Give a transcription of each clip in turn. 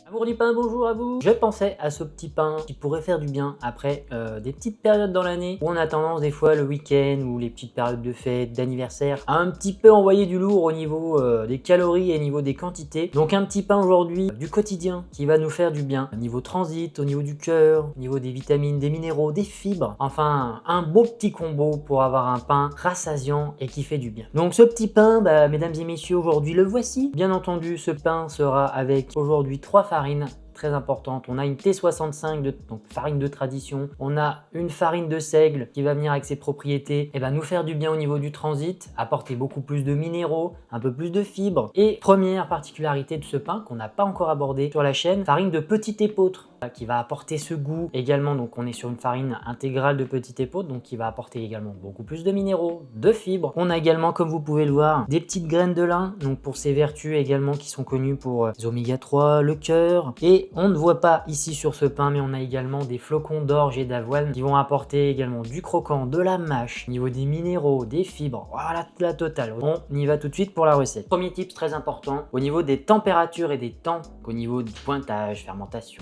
Amour du pain, bonjour à vous. Je pensais à ce petit pain qui pourrait faire du bien après des petites périodes dans l'année où on a tendance des fois le week-end ou les petites périodes de fête, d'anniversaire à un petit peu envoyer du lourd au niveau des calories et au niveau des quantités. Donc un petit pain aujourd'hui du quotidien qui va nous faire du bien au niveau transit, au niveau du cœur, au niveau des vitamines, des minéraux, des fibres. Enfin un beau petit combo pour avoir un pain rassasiant et qui fait du bien. Donc ce petit pain, mesdames et messieurs, aujourd'hui le voici. Bien entendu, ce pain sera avec aujourd'hui 3 farines très importante. On a une T65, donc farine de tradition. On a une farine de seigle qui va venir avec ses propriétés et nous faire du bien au niveau du transit, apporter beaucoup plus de minéraux, un peu plus de fibres. Et première particularité de ce pain qu'on n'a pas encore abordé sur la chaîne, farine de petit épeautre qui va apporter ce goût également. Donc on est sur une farine intégrale de petit épeautre, donc qui va apporter également beaucoup plus de minéraux, de fibres. On a également, comme vous pouvez le voir, des petites graines de lin, donc pour ses vertus également qui sont connues pour les oméga 3, le cœur. Et on ne voit pas ici sur ce pain, mais on a également des flocons d'orge et d'avoine qui vont apporter également du croquant, de la mâche, au niveau des minéraux, des fibres, voilà la totale. On y va tout de suite pour la recette. Premier tip très important, au niveau des températures et des temps, au niveau du pointage, fermentation,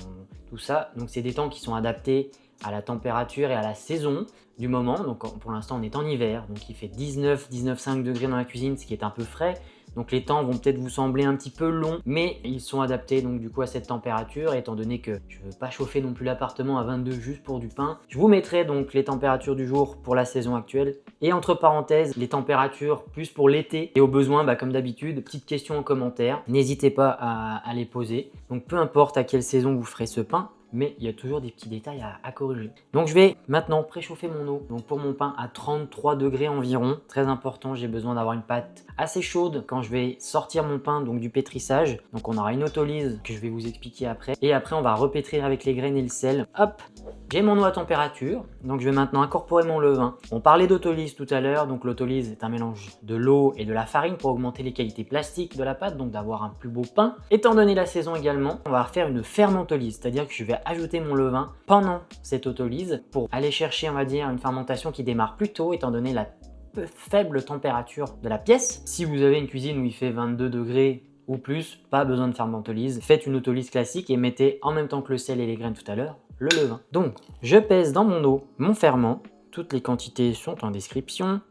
tout ça. Donc c'est des temps qui sont adaptés à la température et à la saison du moment. Donc pour l'instant on est en hiver, donc il fait 19-19,5 degrés dans la cuisine, ce qui est un peu frais. Donc les temps vont peut-être vous sembler un petit peu longs, mais ils sont adaptés donc du coup à cette température. Et étant donné que je ne veux pas chauffer non plus l'appartement à 22 juste pour du pain, je vous mettrai donc les températures du jour pour la saison actuelle. Et entre parenthèses, les températures plus pour l'été. Et au besoin, comme d'habitude, petites questions en commentaire. N'hésitez pas à les poser. Donc peu importe à quelle saison vous ferez ce pain, mais il y a toujours des petits détails à corriger. Donc je vais maintenant préchauffer mon eau. Donc pour mon pain à 33 degrés environ, très important, j'ai besoin d'avoir une pâte assez chaude quand je vais sortir mon pain donc du pétrissage. Donc on aura une autolyse que je vais vous expliquer après. Et après on va repétrir avec les graines et le sel. Hop, j'ai mon eau à température. Donc je vais maintenant incorporer mon levain. On parlait d'autolyse tout à l'heure. Donc l'autolyse est un mélange de l'eau et de la farine pour augmenter les qualités plastiques de la pâte, donc d'avoir un plus beau pain. Étant donné la saison également, on va faire une fermentolyse, c'est-à-dire que je vais ajouter mon levain pendant cette autolyse pour aller chercher, on va dire, une fermentation qui démarre plus tôt étant donné la faible température de la pièce. Si vous avez une cuisine où il fait 22 degrés ou plus, pas besoin de fermentolyse. Faites une autolyse classique et mettez en même temps que le sel et les graines tout à l'heure, le levain. Donc, je pèse dans mon eau mon ferment. Toutes les quantités sont en description.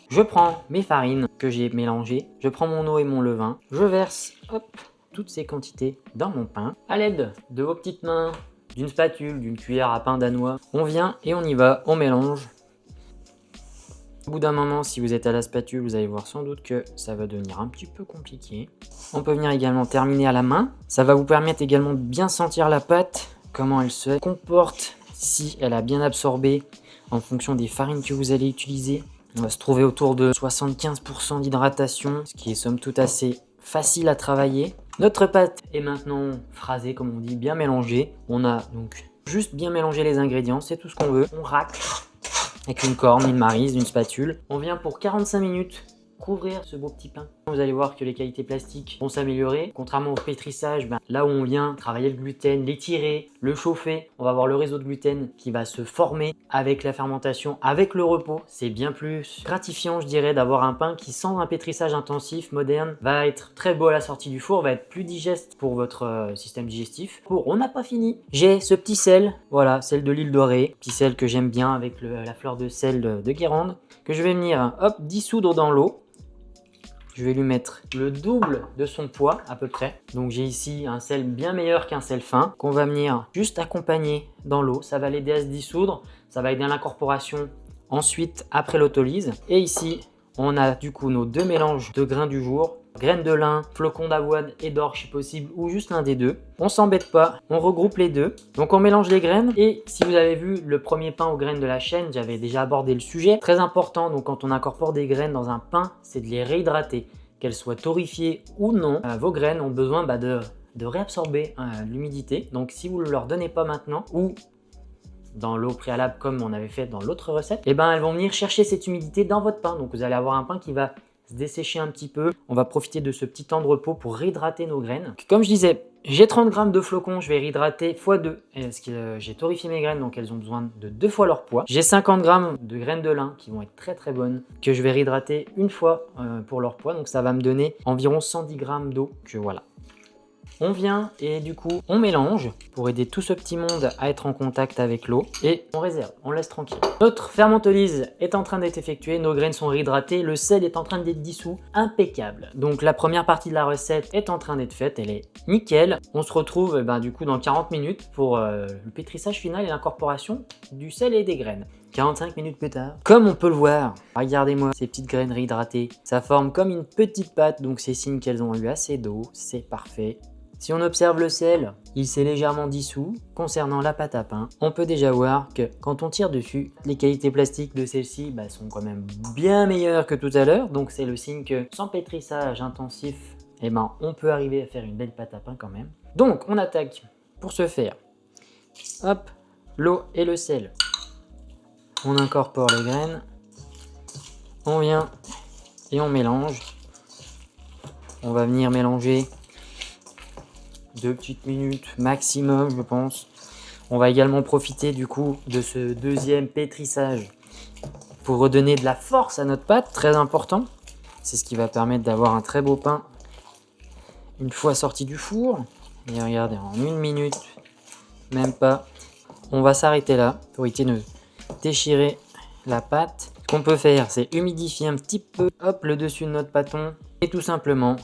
Je prends mes farines que j'ai mélangées. Je prends mon eau et mon levain. Je verse, hop, toutes ces quantités dans mon pain. À l'aide de vos petites mains, d'une spatule, d'une cuillère à pain danois, on vient et on y va, on mélange. Au bout d'un moment, si vous êtes à la spatule, vous allez voir sans doute que ça va devenir un petit peu compliqué. On peut venir également terminer à la main. Ça va vous permettre également de bien sentir la pâte, comment elle se comporte, si elle a bien absorbé en fonction des farines que vous allez utiliser. On va se trouver autour de 75% d'hydratation, ce qui est somme toute assez facile à travailler. Notre pâte est maintenant phrasée, comme on dit, bien mélangée. On a donc juste bien mélangé les ingrédients, c'est tout ce qu'on veut. On racle avec une corne, une maryse, une spatule. On vient pour 45 minutes couvrir ce beau petit pain. Vous allez voir que les qualités plastiques vont s'améliorer. Contrairement au pétrissage, là où on vient travailler le gluten, l'étirer, le chauffer, on va avoir le réseau de gluten qui va se former avec la fermentation, avec le repos. C'est bien plus gratifiant, je dirais, d'avoir un pain qui, sans un pétrissage intensif, moderne, va être très beau à la sortie du four, va être plus digeste pour votre système digestif. Bon, on n'a pas fini. J'ai ce petit sel, voilà, sel de l'île Dorée, petit sel que j'aime bien avec la fleur de sel de Guérande, que je vais venir, hop, dissoudre dans l'eau. Je vais lui mettre le double de son poids à peu près. Donc j'ai ici un sel bien meilleur qu'un sel fin qu'on va venir juste accompagner dans l'eau. Ça va l'aider à se dissoudre, ça va aider à l'incorporation ensuite après l'autolyse. Et ici, on a du coup nos deux mélanges de grains du jour. Graines de lin, flocons d'avoine et d'orge si possible, ou juste l'un des deux. On s'embête pas, on regroupe les deux. Donc on mélange les graines. Et si vous avez vu le premier pain aux graines de la chaîne, j'avais déjà abordé le sujet. Très important, donc quand on incorpore des graines dans un pain, c'est de les réhydrater. Qu'elles soient torréfiées ou non, vos graines ont besoin de réabsorber l'humidité. Donc si vous ne leur donnez pas maintenant, ou dans l'eau préalable comme on avait fait dans l'autre recette, elles vont venir chercher cette humidité dans votre pain. Donc vous allez avoir un pain qui va se dessécher un petit peu. On va profiter de ce petit temps de repos pour réhydrater nos graines. Comme je disais, j'ai 30 g de flocons, je vais réhydrater x2 parce que j'ai torréfié mes graines, donc elles ont besoin de 2 fois leur poids. J'ai 50 g de graines de lin qui vont être très très bonnes, que je vais réhydrater une fois pour leur poids, donc ça va me donner environ 110 g d'eau. Que voilà, On vient et du coup, on mélange pour aider tout ce petit monde à être en contact avec l'eau et on réserve, on laisse tranquille. Notre fermentolyse est en train d'être effectuée, nos graines sont réhydratées, le sel est en train d'être dissous, impeccable. Donc la première partie de la recette est en train d'être faite, elle est nickel. On se retrouve du coup dans 40 minutes pour le pétrissage final et l'incorporation du sel et des graines. 45 minutes plus tard, comme on peut le voir, regardez-moi ces petites graines réhydratées, ça forme comme une petite pâte, donc c'est signe qu'elles ont eu assez d'eau, c'est parfait. Si on observe le sel, il s'est légèrement dissous. Concernant la pâte à pain, on peut déjà voir que quand on tire dessus, les qualités plastiques de celle-ci sont quand même bien meilleures que tout à l'heure. Donc c'est le signe que sans pétrissage intensif, on peut arriver à faire une belle pâte à pain quand même. Donc on attaque pour ce faire. Hop, l'eau et le sel. On incorpore les graines. On vient et on mélange. On va venir mélanger 2 petites minutes maximum, je pense. On va également profiter du coup de ce deuxième pétrissage pour redonner de la force à notre pâte, très important. C'est ce qui va permettre d'avoir un très beau pain une fois sorti du four. Et regardez, en 1 minute, même pas, on va s'arrêter là pour éviter de déchirer la pâte. Ce qu'on peut faire, c'est humidifier un petit peu, hop, le dessus de notre pâton et tout simplement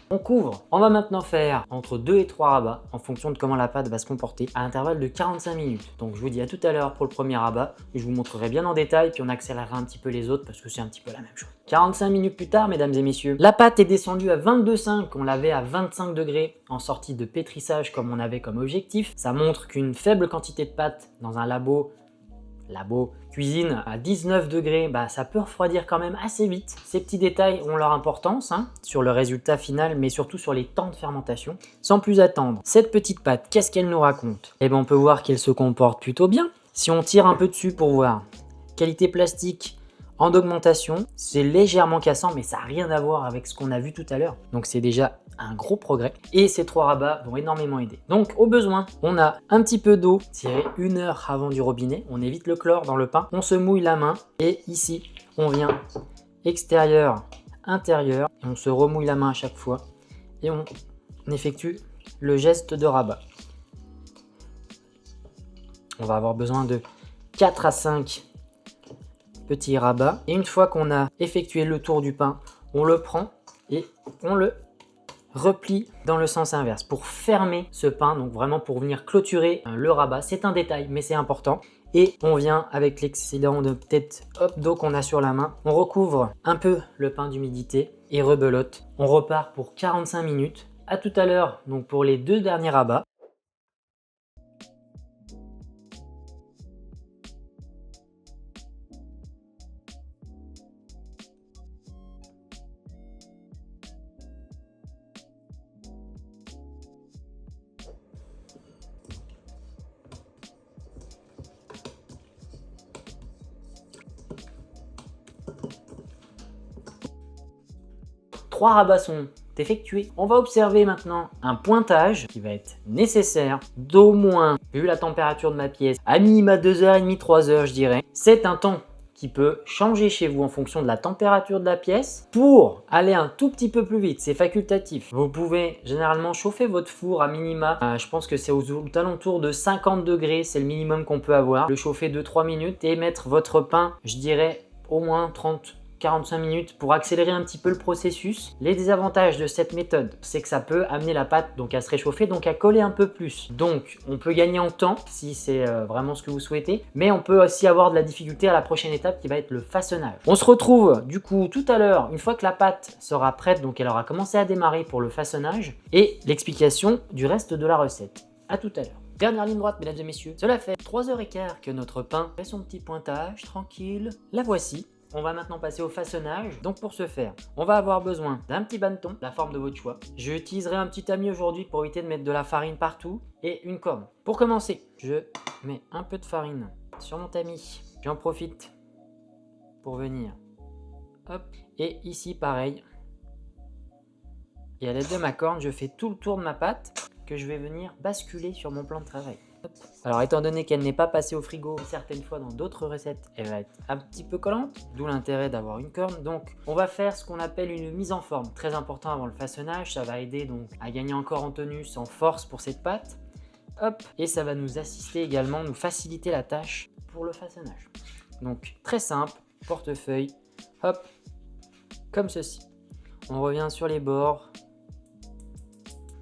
on couvre. On va maintenant faire entre 2 et 3 rabats en fonction de comment la pâte va se comporter à l'intervalle de 45 minutes. Donc je vous dis à tout à l'heure pour le premier rabat et je vous montrerai bien en détail puis on accélérera un petit peu les autres parce que c'est un petit peu la même chose. 45 minutes plus tard, mesdames et messieurs, la pâte est descendue à 22,5. On l'avait à 25 degrés en sortie de pétrissage comme on avait comme objectif. Ça montre qu'une faible quantité de pâte dans un labo cuisine à 19 degrés, ça peut refroidir quand même assez vite. Ces petits détails ont leur importance sur le résultat final, mais surtout sur les temps de fermentation. Sans plus attendre, cette petite pâte, qu'est-ce qu'elle nous raconte? On peut voir qu'elle se comporte plutôt bien. Si on tire un peu dessus pour voir, qualité plastique en augmentation, c'est légèrement cassant, mais ça n'a rien à voir avec ce qu'on a vu tout à l'heure. Donc c'est déjà un gros progrès. Et ces 3 rabats vont énormément aider. Donc au besoin, on a un petit peu d'eau tirée 1 heure avant du robinet. On évite le chlore dans le pain. On se mouille la main. Et ici, on vient extérieur, intérieur. Et on se remouille la main à chaque fois. Et on effectue le geste de rabat. On va avoir besoin de 4 à 5 petits rabats. Et une fois qu'on a effectué le tour du pain, on le prend et on le replie dans le sens inverse pour fermer ce pain, donc vraiment pour venir clôturer le rabat. C'est un détail, mais c'est important. Et on vient avec l'excédent de peut-être d'eau qu'on a sur la main, on recouvre un peu le pain d'humidité et rebelote. On repart pour 45 minutes. À tout à l'heure, donc pour les 2 derniers rabats. Trois rabats sont effectués. On va observer maintenant un pointage qui va être nécessaire d'au moins, vu la température de ma pièce, à minima 2h30, 3h je dirais. C'est un temps qui peut changer chez vous en fonction de la température de la pièce pour aller un tout petit peu plus vite. C'est facultatif. Vous pouvez généralement chauffer votre four à minima. Je pense que c'est aux alentours de 50 degrés. C'est le minimum qu'on peut avoir. Le chauffer 2-3 minutes et mettre votre pain, je dirais au moins 30-45 minutes pour accélérer un petit peu le processus. Les désavantages de cette méthode, c'est que ça peut amener la pâte donc à se réchauffer, donc à coller un peu plus. Donc on peut gagner en temps si c'est vraiment ce que vous souhaitez, mais on peut aussi avoir de la difficulté à la prochaine étape qui va être le façonnage. On se retrouve du coup tout à l'heure, une fois que la pâte sera prête, donc elle aura commencé à démarrer pour le façonnage et l'explication du reste de la recette. À tout à l'heure. Dernière ligne droite, mesdames et messieurs. Cela fait 3h15 que notre pain fait son petit pointage, tranquille. La voici. On va maintenant passer au façonnage. Donc pour ce faire, on va avoir besoin d'un petit bannetton, la forme de votre choix. Je utiliserai un petit tamis aujourd'hui pour éviter de mettre de la farine partout et une corne. Pour commencer, je mets un peu de farine sur mon tamis. J'en profite pour venir. Hop. Et ici pareil. Et à l'aide de ma corne, je fais tout le tour de ma pâte que je vais venir basculer sur mon plan de travail. Alors étant donné qu'elle n'est pas passée au frigo, certaines fois dans d'autres recettes, elle va être un petit peu collante, d'où l'intérêt d'avoir une corne. Donc on va faire ce qu'on appelle une mise en forme. Très important avant le façonnage, ça va aider donc à gagner encore en tonus, en force pour cette pâte. Hop, et ça va nous assister également, nous faciliter la tâche pour le façonnage. Donc très simple, portefeuille, hop, comme ceci. On revient sur les bords,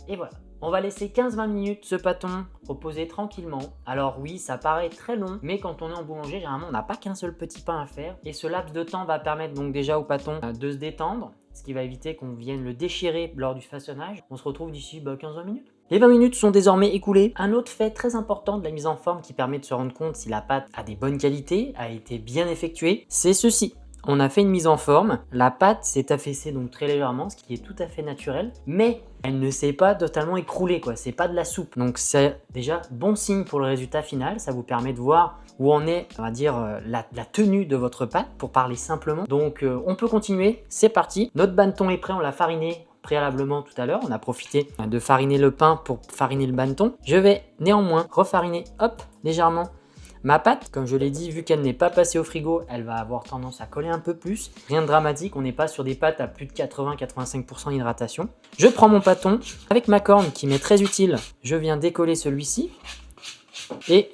et voilà. On va laisser 15-20 minutes ce pâton reposer tranquillement. Alors oui, ça paraît très long, mais quand on est en boulanger, généralement, on n'a pas qu'un seul petit pain à faire. Et ce laps de temps va permettre donc déjà au pâton de se détendre, ce qui va éviter qu'on vienne le déchirer lors du façonnage. On se retrouve d'ici 15-20 minutes. Les 20 minutes sont désormais écoulées. Un autre fait très important de la mise en forme qui permet de se rendre compte si la pâte a des bonnes qualités, a été bien effectuée, c'est ceci. On a fait une mise en forme, la pâte s'est affaissée donc très légèrement, ce qui est tout à fait naturel, mais elle ne s'est pas totalement écroulée, quoi. C'est pas de la soupe. Donc c'est déjà bon signe pour le résultat final, ça vous permet de voir où en est, on va dire, la tenue de votre pâte, pour parler simplement. Donc on peut continuer, c'est parti. Notre banneton est prêt, on l'a fariné préalablement tout à l'heure, on a profité de fariner le pain pour fariner le banneton. Je vais néanmoins refariner, hop, légèrement ma pâte. Comme je l'ai dit, vu qu'elle n'est pas passée au frigo, elle va avoir tendance à coller un peu plus. Rien de dramatique, on n'est pas sur des pâtes à plus de 80-85% d'hydratation. Je prends mon pâton avec ma corne qui m'est très utile. Je viens décoller celui-ci et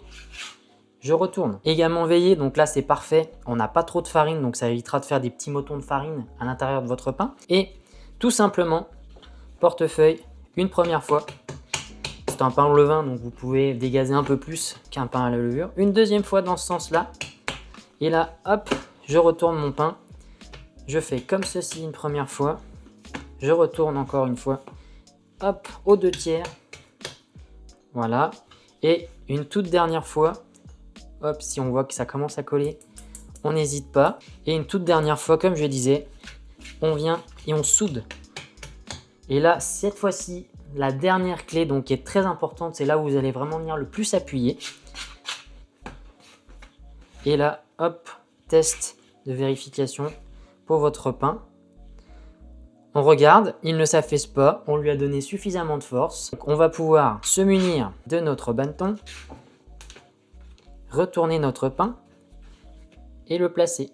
je retourne. Également veiller, donc là c'est parfait, on n'a pas trop de farine, donc ça évitera de faire des petits motons de farine à l'intérieur de votre pain. Et tout simplement, portefeuille, une première fois. C'est un pain au levain, donc vous pouvez dégazer un peu plus qu'un pain à la levure. Une deuxième fois dans ce sens-là. Et là, hop, je retourne mon pain. Je fais comme ceci une première fois. Je retourne encore une fois. Hop, aux 2/3. Voilà. Et une toute dernière fois. Hop, si on voit que ça commence à coller, on n'hésite pas. Et une toute dernière fois, comme je disais, on vient et on soude. Et là, cette fois-ci, la dernière clé donc qui est très importante, c'est là où vous allez vraiment venir le plus appuyer. Et là, hop, test de vérification pour votre pain. On regarde, il ne s'affaisse pas, on lui a donné suffisamment de force. Donc on va pouvoir se munir de notre banneton, retourner notre pain et le placer.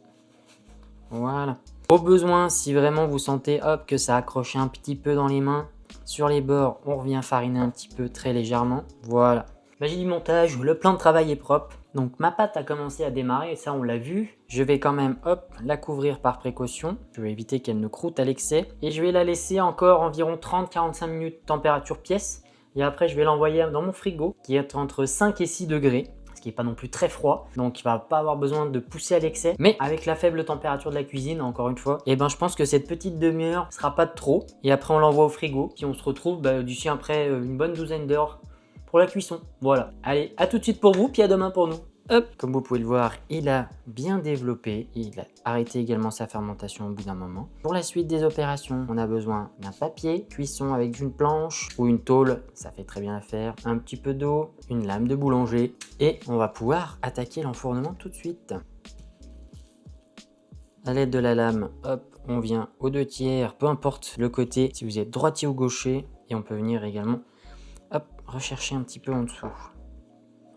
Voilà. Au besoin, si vraiment vous sentez hop, que ça accroche un petit peu dans les mains, sur les bords, on revient fariner un petit peu très légèrement. Voilà. Magie du montage, le plan de travail est propre. Donc ma pâte a commencé à démarrer, et ça on l'a vu. Je vais quand même hop, la couvrir par précaution. Je vais éviter qu'elle ne croûte à l'excès. Et je vais la laisser encore environ 30-45 minutes température pièce. Et après je vais l'envoyer dans mon frigo qui est entre 5 et 6 degrés. Ce qui n'est pas non plus très froid, donc il va pas avoir besoin de pousser à l'excès. Mais avec la faible température de la cuisine, encore une fois, et ben je pense que cette petite demi-heure sera pas de trop. Et après on l'envoie au frigo, puis on se retrouve d'ici après une bonne douzaine d'heures pour la cuisson. Voilà. Allez, à tout de suite pour vous, puis à demain pour nous. Hop, comme vous pouvez le voir, il a bien développé, il a arrêté également sa fermentation au bout d'un moment. Pour la suite des opérations, on a besoin d'un papier cuisson avec une planche ou une tôle, ça fait très bien l'affaire, un petit peu d'eau, une lame de boulanger et on va pouvoir attaquer l'enfournement tout de suite. À l'aide de la lame, hop, on vient aux 2/3, peu importe le côté, si vous êtes droitier ou gaucher, et on peut venir également, hop, rechercher un petit peu en dessous.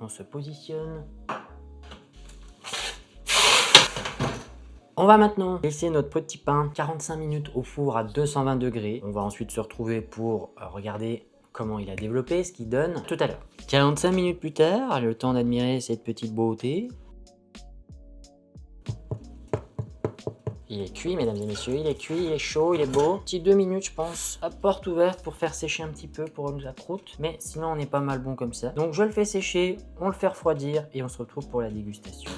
On se positionne. On va maintenant laisser notre petit pain 45 minutes au four à 220 degrés. On va ensuite se retrouver pour regarder comment il a développé, ce qu'il donne tout à l'heure. 45 minutes plus tard, le temps d'admirer cette petite beauté. Il est cuit, mesdames et messieurs, il est cuit, il est chaud, il est beau. Petit 2 minutes, je pense, à porte ouverte pour faire sécher un petit peu pour la croûte. Mais sinon, on est pas mal bon comme ça. Donc, je le fais sécher, on le fait refroidir et on se retrouve pour la dégustation.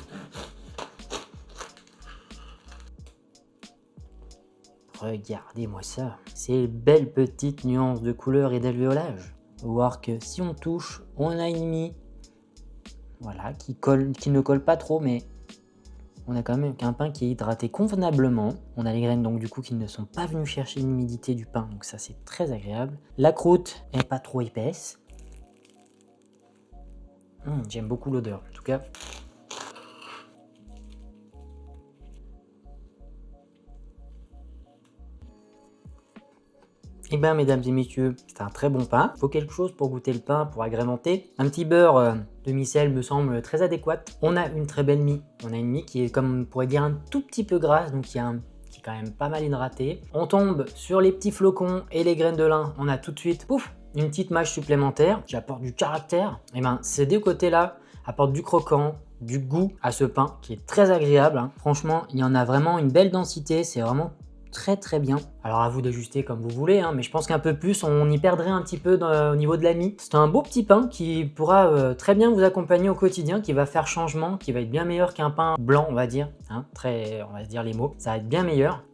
Regardez-moi ça. Ces belles petites nuances de couleur et d'alvéolage. Voir que si on touche, on a une mie. Voilà, qui ne colle pas trop, mais on a quand même un pain qui est hydraté convenablement. On a les graines donc du coup qui ne sont pas venues chercher l'humidité du pain, donc ça c'est très agréable. La croûte n'est pas trop épaisse. J'aime beaucoup l'odeur, en tout cas. Et bien mesdames et messieurs, c'est un très bon pain. Il faut quelque chose pour goûter le pain, pour agrémenter. Un petit beurre demi-sel me semble très adéquat. On a une très belle mie. On a une mie qui est, comme on pourrait dire, un tout petit peu grasse, donc qui est quand même pas mal hydraté. On tombe sur les petits flocons et les graines de lin. On a tout de suite, pouf, une petite mâche supplémentaire qui apporte du caractère. Et ben ces deux côtés-là apportent du croquant, du goût à ce pain qui est très agréable. Hein. Franchement, il y en a vraiment une belle densité. C'est vraiment très bien. Alors à vous d'ajuster comme vous voulez, hein, mais je pense qu'un peu plus, on y perdrait un petit peu au niveau de la mie. C'est un beau petit pain qui pourra très bien vous accompagner au quotidien, qui va faire changement, qui va être bien meilleur qu'un pain blanc, on va dire. Hein, on va se dire les mots, ça va être bien meilleur.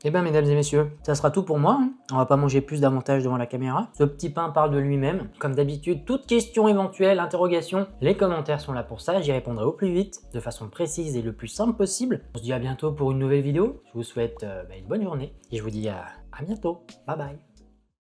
Et bien mesdames et messieurs, ça sera tout pour moi. Hein. On va pas manger plus davantage devant la caméra. Ce petit pain parle de lui-même. Comme d'habitude, toute question éventuelle, interrogation, les commentaires sont là pour ça. J'y répondrai au plus vite, de façon précise et le plus simple possible. On se dit à bientôt pour une nouvelle vidéo. Je vous souhaite une bonne journée et je vous dis à bientôt. Bye bye.